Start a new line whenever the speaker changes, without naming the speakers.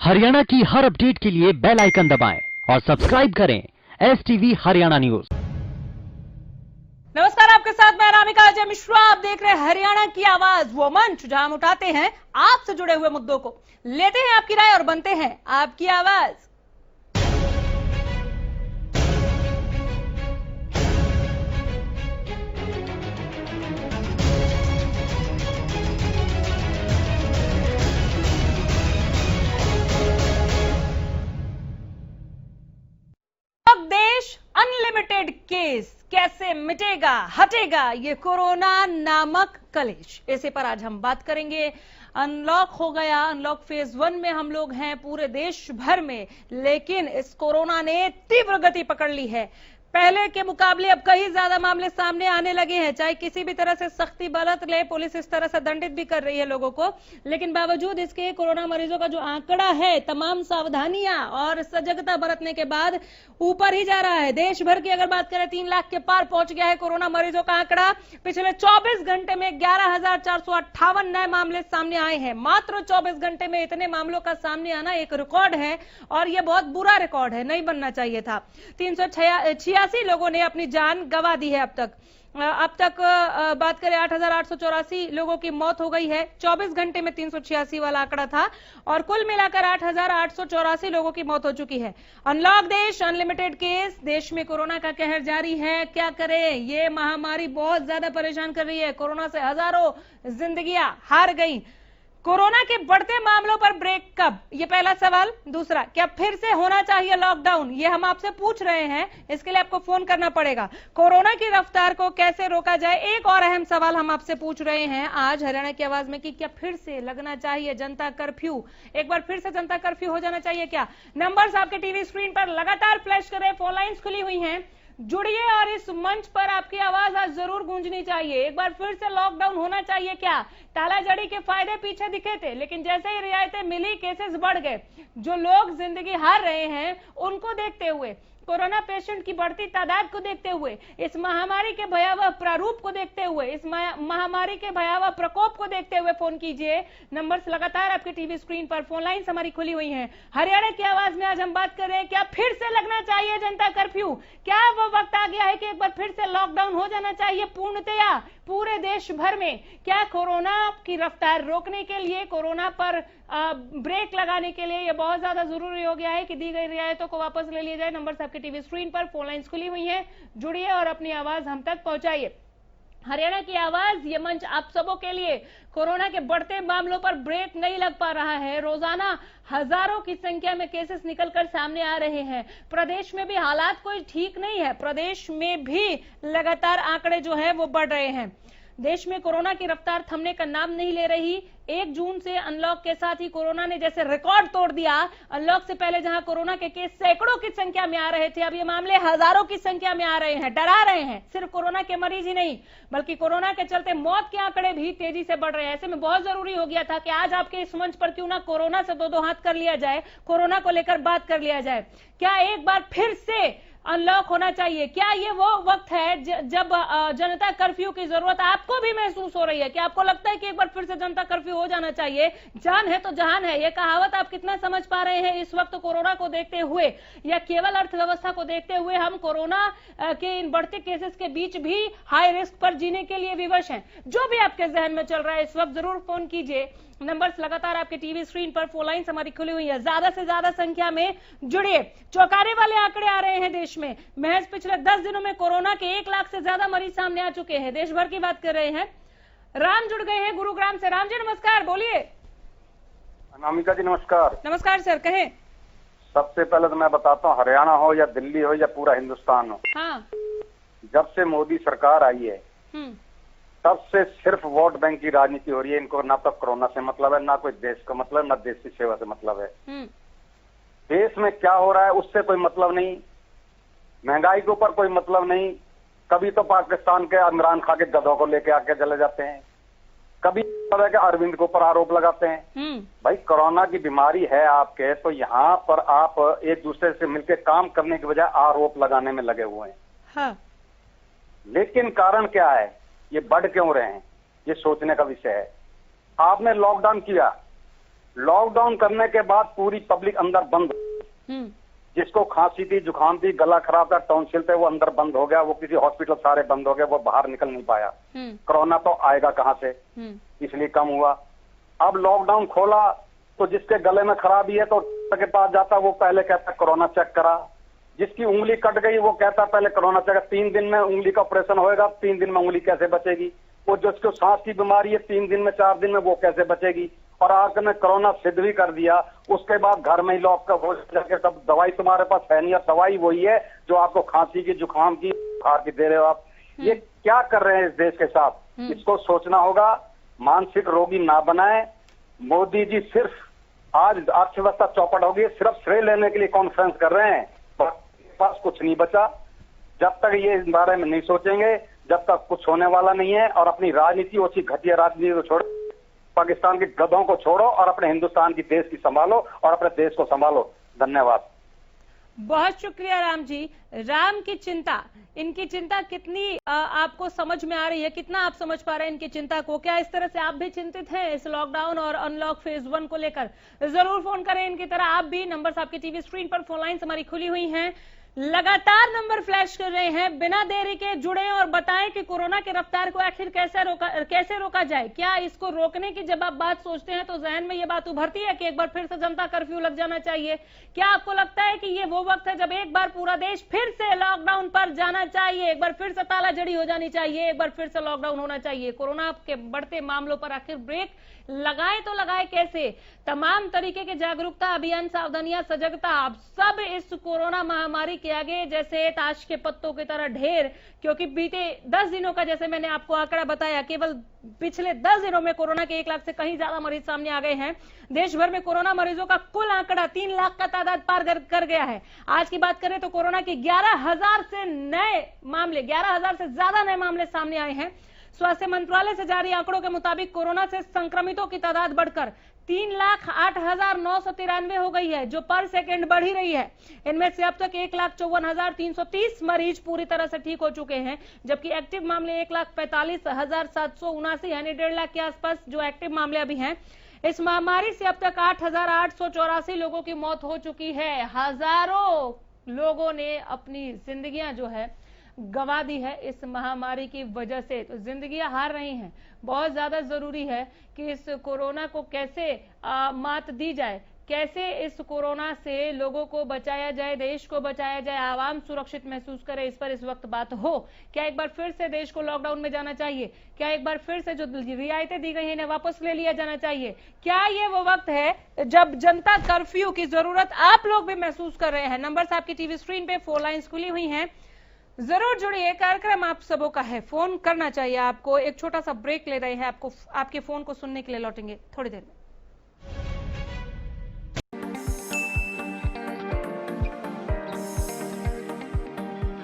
हरियाणा की हर अपडेट के लिए बेल आइकन दबाएं और सब्सक्राइब करें STV हरियाणा न्यूज।
नमस्कार, आपके साथ मैं अनामिका अजय मिश्रा। आप देख रहे हैं हरियाणा की आवाज, वो मंच जहां हम उठाते हैं आपसे जुड़े हुए मुद्दों को, लेते हैं आपकी राय और बनते हैं आपकी आवाज। अब देश अनलिमिटेड केस कैसे मिटेगा हटेगा ये कोरोना नामक कलेश, इसी पर आज हम बात करेंगे। अनलॉक हो गया, अनलॉक फेज 1 में हम लोग हैं पूरे देश भर में, लेकिन इस कोरोना ने तीव्र गति पकड़ ली है। पहले के मुकाबले अब कहीं ज्यादा मामले सामने आने लगे हैं। चाहे किसी भी तरह से सख्ती बरत ले, पुलिस इस तरह से दंडित भी कर रही है लोगों को, लेकिन बावजूद इसके कोरोना मरीजों का जो आंकड़ा है, तमाम सावधानियां और सजगता बरतने के बाद ऊपर ही जा रहा है। देश भर की अगर बात करें 3 लाख के पार पहुंच गया है कोरोना मरीजों का आंकड़ा। पिछले 24 घंटे में 11,458 नए मामले सामने आए हैं। मात्र 24 घंटे में इतने मामलों का सामने आना एक रिकॉर्ड है और यह बहुत बुरा रिकॉर्ड है, नहीं बनना चाहिए था। 386 लोगों ने अपनी जान गंवा दी है अब तक बात करें 8,884 लोगों की मौत हो गई है। 24 घंटे में 386 वाला आंकड़ा था और कुल मिलाकर 8,884 लोगों की मौत हो चुकी है। अनलॉक देश, अनलिमिटेड केस, देश में कोरोना का कहर जारी है। क्या करें, ये महामारी बहुत ज्यादा परेशान कर रही है। कोरोना से हजारों जिंदगियां हार गई। कोरोना के बढ़ते मामलों पर ब्रेक कब, ये पहला सवाल। दूसरा, क्या फिर से होना चाहिए लॉकडाउन, ये हम आपसे पूछ रहे हैं। इसके लिए आपको फोन करना पड़ेगा। कोरोना की रफ्तार को कैसे रोका जाए, एक और अहम सवाल हम आपसे पूछ रहे हैं आज हरियाणा की आवाज में कि क्या फिर से लगना चाहिए जनता कर्फ्यू, एक बार फिर से जनता कर्फ्यू हो जाना चाहिए क्या। नंबर्स आपके टीवी स्क्रीन पर लगातार फ्लैश करें, फोन लाइन्स खुली हुई हैं, जुड़िए और इस मंच पर आपकी आवाज आज जरूर गूंजनी चाहिए। एक बार फिर से लॉकडाउन होना चाहिए क्या। तालाजड़ी के फायदे पीछे दिखे थे, लेकिन जैसे ही रियायतें मिली केसेस बढ़ गए। जो लोग जिंदगी हार रहे हैं उनको देखते हुए, कोरोना पेशेंट की बढ़ती तादाद को देखते हुए, इस महामारी के भयावह प्रारूप को देखते हुए, इस महामारी के भयावह प्रकोप को देखते हुए फोन कीजिए। नंबर्स लगातार आपके टीवी स्क्रीन पर, फोन लाइन्स हमारी खुली हुई हैं। हरियाणा की आवाज में आज हम बात कर रहे हैं, क्या फिर से लगना चाहिए जनता कर्फ्यू। क्या वो वक्त आ गया है कि एक बार फिर से लॉकडाउन हो जाना चाहिए पूर्णतया पूरे देश भर में। क्या कोरोना की रफ्तार रोकने के लिए, कोरोना पर ब्रेक लगाने के लिए यह बहुत ज्यादा जरूरी हो गया है कि दी गई रियायतों को वापस ले लिया जाए। नंबर्स आपके टीवी स्क्रीन पर, फोन लाइन्स खुली हुई हैं, जुड़िए और अपनी आवाज हम तक पहुंचाइए। हरियाणा की आवाज, ये मंच आप सबों के लिए। कोरोना के बढ़ते मामलों पर ब्रेक नहीं लग पा रहा है। रोजाना हजारों की संख्या में केसेस निकलकर सामने आ रहे हैं। प्रदेश में भी हालात कोई ठीक नहीं है। प्रदेश में भी लगातार आंकड़े जो है वो बढ़ रहे हैं। देश में कोरोना की रफ्तार थमने का नाम नहीं ले रही। 1 जून से अनलॉक के साथ ही कोरोना ने जैसे रिकॉर्ड तोड़ दिया। अनलॉक से पहले जहां कोरोना के केस सैकड़ों की संख्या में आ रहे थे, अब ये मामले हजारों की संख्या में आ रहे हैं, डरा रहे हैं। सिर्फ कोरोना के मरीज ही नहीं, बल्कि कोरोना के चलते मौत के आंकड़े भी तेजी से बढ़ रहे हैं। ऐसे में बहुत जरूरी हो गया था कि आज आपके इस मंच पर क्यों ना कोरोना से दो हाथ कर लिया जाए, कोरोना को लेकर बात कर लिया जाए। क्या एक बार फिर से अनलॉक होना चाहिए? क्या ये वो वक्त है जब जनता कर्फ्यू की जरूरत आपको भी महसूस हो रही है? क्या आपको लगता है कि एक बार फिर से जनता कर्फ्यू हो जाना चाहिए? जान है तो जहान है, ये कहावत आप कितना समझ पा रहे हैं इस वक्त कोरोना को देखते हुए, या केवल अर्थव्यवस्था को देखते हुए हम कोरोना के इन बढ़ते केसेस के बीच भी हाई रिस्क पर जीने के लिए विवश हैं? जो भी आपके जहन में चल रहा है इस वक्त जरूर फोन कीजिए। नंबर्स लगातार आपके टीवी स्क्रीन पर, फोन लाइन्स हमारी खुली हुई है। ज्यादा से ज्यादा संख्या में जुड़िए। चौंकाने वाले आंकड़े आ रहे हैं देश में। महज पिछले 10 दिनों में कोरोना के 1 लाख से ज्यादा मरीज सामने आ चुके हैं। देश भर की बात कर रहे हैं। राम जुड़ गए हैं गुरुग्राम से। राम जी नमस्कार, बोलिए।
अनामिका जी नमस्कार।
नमस्कार सर, कहें।
सबसे पहले तो मैं बताता हूँ, हरियाणा हो या दिल्ली हो या पूरा हिंदुस्तान हो,
हाँ,
जब से मोदी सरकार आई है तब से सिर्फ वोट बैंक की राजनीति हो रही है। इनको ना तो कोरोना से मतलब है, ना कोई देश का मतलब, ना देश की सेवा से मतलब है। देश में क्या हो रहा है उससे कोई मतलब नहीं, महंगाई के ऊपर कोई मतलब नहीं। कभी तो पाकिस्तान के इमरान खान के गधों को लेके आके चले जाते हैं, कभी के अरविंद के ऊपर आरोप लगाते हैं। भाई कोरोना की बीमारी है आपके, तो यहाँ पर आप एक दूसरे से मिलकर काम करने की बजाय आरोप लगाने में लगे हुए हैं।
हाँ।
लेकिन कारण क्या है, ये बढ़ क्यों रहे हैं, ये सोचने का विषय है। आपने लॉकडाउन किया, लॉकडाउन करने के बाद पूरी पब्लिक अंदर बंद, जिसको खांसी थी, जुकाम थी, गला खराब था, टॉन्सिल थे, वो अंदर बंद हो गया, वो किसी हॉस्पिटल सारे बंद हो गए, वो बाहर निकल नहीं पाया। कोरोना तो आएगा कहाँ से, इसलिए कम हुआ। अब लॉकडाउन खोला तो जिसके गले में खराबी है तो के पास जाता, वो पहले कहता कोरोना चेक करा। जिसकी उंगली कट गई वो कहता पहले कोरोना चेक, 3 दिन में उंगली का ऑपरेशन होएगा, 3 दिन में उंगली कैसे बचेगी। वो जिसको सांस की बीमारी है 3 दिन में 4 दिन में वो कैसे बचेगी। और आखिर में कोरोना सिद्ध भी कर दिया, उसके बाद घर में ही लॉक हो जाके तब दवाई तुम्हारे पास है नहीं, दवाई वही है जो आपको खांसी की, जुकाम की, बुखार की दे रहे हो आप। ये क्या कर रहे हैं इस देश के साथ, इसको सोचना होगा। मानसिक रोगी ना बनाए। मोदी जी सिर्फ आज अर्थव्यवस्था चौपट होगी, सिर्फ श्रेय लेने के लिए कॉन्फ्रेंस कर रहे हैं, पास कुछ नहीं बचा। जब तक ये इस बारे में नहीं सोचेंगे, जब तक कुछ होने वाला नहीं है। और अपनी राजनीति, अच्छी घटिया राजनीति को छोड़ो, पाकिस्तान के गधों को छोड़ो और अपने हिंदुस्तान की देश की संभालो और अपने देश को संभालो। धन्यवाद।
बहुत शुक्रिया राम जी। राम की चिंता, इनकी चिंता कितनी आपको समझ में आ रही है, कितना आप समझ पा रहे हैं इनकी चिंता को? क्या इस तरह से आप भी चिंतित हैं इस लॉकडाउन और अनलॉक फेज 1 को लेकर? जरूर फोन करें इनकी तरह आप भी। नंबर्स आपकी टीवी स्क्रीन पर, फोन लाइन्स हमारी खुली हुई हैं, लगातार नंबर फ्लैश कर रहे हैं। बिना देरी के जुड़े और बताएं कि कोरोना की रफ्तार को आखिर कैसे रोका जाए। क्या इसको रोकने की जब आप बात सोचते हैं तो जहन में ये बात उभरती है कि एक बार फिर से जनता कर्फ्यू लग जाना चाहिए? क्या आपको लगता है कि ये वो वक्त है जब एक बार पूरा देश फिर से लॉकडाउन पर जाना चाहिए, एक बार फिर से तालाजड़ी हो जानी चाहिए, एक बार फिर से लॉकडाउन होना चाहिए? कोरोना के बढ़ते मामलों पर आखिर ब्रेक लगाए तो लगाए कैसे? तमाम तरीके के जागरूकता अभियान, सावधानियां, सजगता, आप सब इस कोरोना महामारी के आगे जैसे ताश के पत्तों की तरह ढेर। क्योंकि बीते 10 दिनों का, जैसे मैंने आपको आंकड़ा बताया, केवल पिछले 10 दिनों में कोरोना के 1 लाख से कहीं ज्यादा मरीज सामने आ गए हैं। देश भर में कोरोना मरीजों का कुल आंकड़ा 3 लाख का तादाद पार कर गया है। आज की बात करें तो कोरोना के 11,000 से नए मामले, 11,000 से ज्यादा नए मामले सामने आए हैं। स्वास्थ्य मंत्रालय से जारी आंकड़ों के मुताबिक कोरोना से संक्रमितों की तादाद बढ़कर 3,08,993 हो गई है, जो पर सेकेंड बढ़ ही रही है। इनमें से अब तक 1,54,330 मरीज पूरी तरह से ठीक हो चुके हैं, जबकि एक्टिव मामले 1,45,779 यानी 1.5 लाख के आसपास जो एक्टिव मामले अभी हैं। इस महामारी से अब तक 8,884 लोगों की मौत हो चुकी है। हजारों लोगों ने अपनी जिंदगियां जो है गंवा दी है इस महामारी की वजह से। तो जिंदगियां हार रही हैं। बहुत ज्यादा जरूरी है कि इस कोरोना को कैसे मात दी जाए, कैसे इस कोरोना से लोगों को बचाया जाए, देश को बचाया जाए, आवाम सुरक्षित महसूस करे, इस पर इस वक्त बात हो। क्या एक बार फिर से देश को लॉकडाउन में जाना चाहिए? क्या एक बार फिर से जो रियायतें दी गई हैं इन्हें वापस ले लिया जाना चाहिए? क्या ये वो वक्त है जब जनता कर्फ्यू की जरूरत आप लोग भी महसूस कर रहे हैं? नंबर्स आपकी टीवी स्क्रीन पे, फोन लाइन्स खुली हुई हैं, जरूर जुड़िए। कार्यक्रम आप सबों का है, फोन करना चाहिए आपको। एक छोटा सा ब्रेक ले रहे हैं, आपके फोन को सुनने के लिए लौटेंगे थोड़ी देर में।